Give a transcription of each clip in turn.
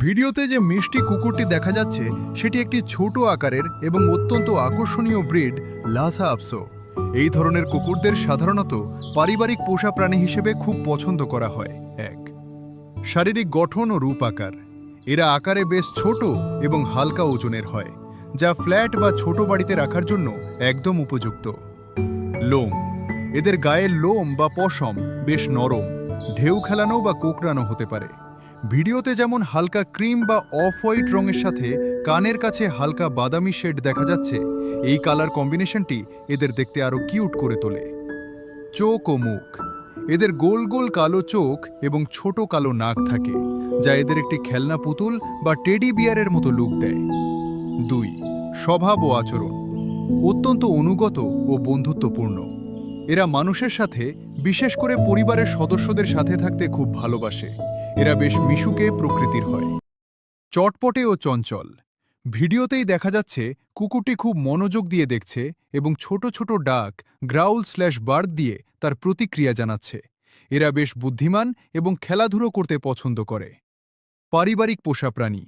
ভিডিওতে যে মিষ্টি কুকুরটি দেখা যাচ্ছে সেটি একটি ছোট আকারের এবং অত্যন্ত আকর্ষণীয় ব্রিড লাসা আপসো। এই ধরনের কুকুরদের সাধারণত পারিবারিক পোষা প্রাণী হিসেবে খুব পছন্দ করা হয়। 1. শারীরিক গঠন ও রূপ আকার। এরা আকারে বেশ ছোট এবং হালকা ওজনের হয়, যা ফ্ল্যাট বা ছোট বাড়িতে রাখার জন্য একদম উপযুক্ত। লোম। এদের গায়ের লোম বা পশম বেশ নরম, ঢেউ খেলানো বা কোঁকড়ানো হতে পারে। ভিডিওতে যেমন হালকা ক্রিম বা অফ হোয়াইট রঙের সাথে কানের কাছে হালকা বাদামি শেড দেখা যাচ্ছে, এই কালার কম্বিনেশনটি এদের দেখতে আরও কিউট করে তোলে। চোখ ও মুখ। এদের গোল গোল কালো চোখ এবং ছোট কালো নাক থাকে, যা এদের একটি খেলনা পুতুল বা টেডি বিয়ারের মতো লুক দেয়। 2. স্বভাব ও আচরণ। অত্যন্ত অনুগত ও বন্ধুত্বপূর্ণ। এরা মানুষের সাথে, বিশেষ করে পরিবারের সদস্যদের সাথে থাকতে খুব ভালোবাসে। এরা বেশ মিশুকে প্রকৃতির হয়। চটপটে ও চঞ্চল। ভিডিওতেই দেখা যাচ্ছে কুকুরটি খুব মনোযোগ দিয়ে দেখছে এবং ছোট ছোট ডাক, গ্রাউল/বার্ড দিয়ে তার প্রতিক্রিয়া জানাচ্ছে। এরা বেশ বুদ্ধিমান এবং খেলাধুলো করতে পছন্দ করে। পারিবারিক পোষা প্রাণী।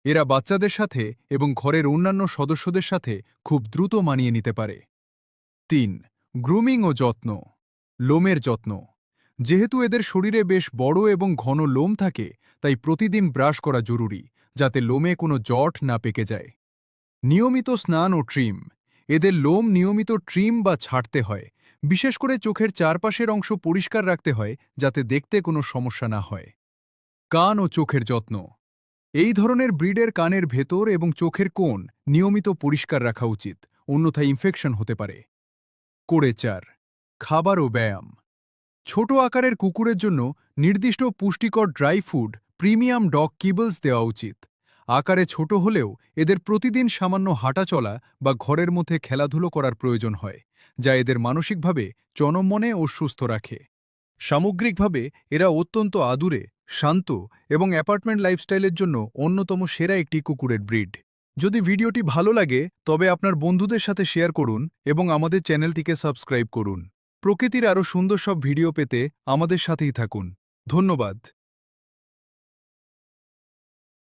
এরা বাচ্চাদের সাথে এবং ঘরের অন্যান্য সদস্যদের সাথে খুব দ্রুত মানিয়ে নিতে পারে। 3. গ্রুমিং ও যত্ন। লোমের যত্ন। যেহেতু এদের শরীরে বেশ বড় এবং ঘন লোম থাকে, তাই প্রতিদিন ব্রাশ করা জরুরি, যাতে লোমে কোনো জট না পেকে যায়। নিয়মিত স্নান ও ট্রিম। এদের লোম নিয়মিত ট্রিম বা ছাড়তে হয়, বিশেষ করে চোখের চারপাশের অংশ পরিষ্কার রাখতে হয় যাতে দেখতে কোনো সমস্যা না হয়। কান ও চোখের যত্ন। এই ধরনের ব্রিডের কানের ভেতর এবং চোখের কোণ নিয়মিত পরিষ্কার রাখা উচিত, অন্যথায় ইনফেকশন হতে পারে। করে 4. খাবার ও ব্যায়াম। ছোট আকারের কুকুরের জন্য নির্দিষ্ট পুষ্টিকর ড্রাই ফুড, প্রিমিয়াম ডগ কিবলস দেওয়া উচিত। আকারে ছোট হলেও এদের প্রতিদিন সামান্য হাঁটাচলা বা ঘরের মধ্যে খেলাধুলো করার প্রয়োজন হয়, যা এদের মানসিকভাবে চনমনে ও সুস্থ রাখে। সামগ্রিকভাবে এরা অত্যন্ত আদুরে, শান্ত এবং অ্যাপার্টমেন্ট লাইফস্টাইলের জন্য অন্যতম সেরা একটি কুকুরের ব্রিড। যদি ভিডিওটি ভালো লাগে তবে আপনার বন্ধুদের সাথে শেয়ার করুন এবং আমাদের চ্যানেলটিকে সাবস্ক্রাইব করুন। প্রকৃতির আরও সুন্দর সব ভিডিও পেতে আমাদের সাথেই থাকুন। ধন্যবাদ।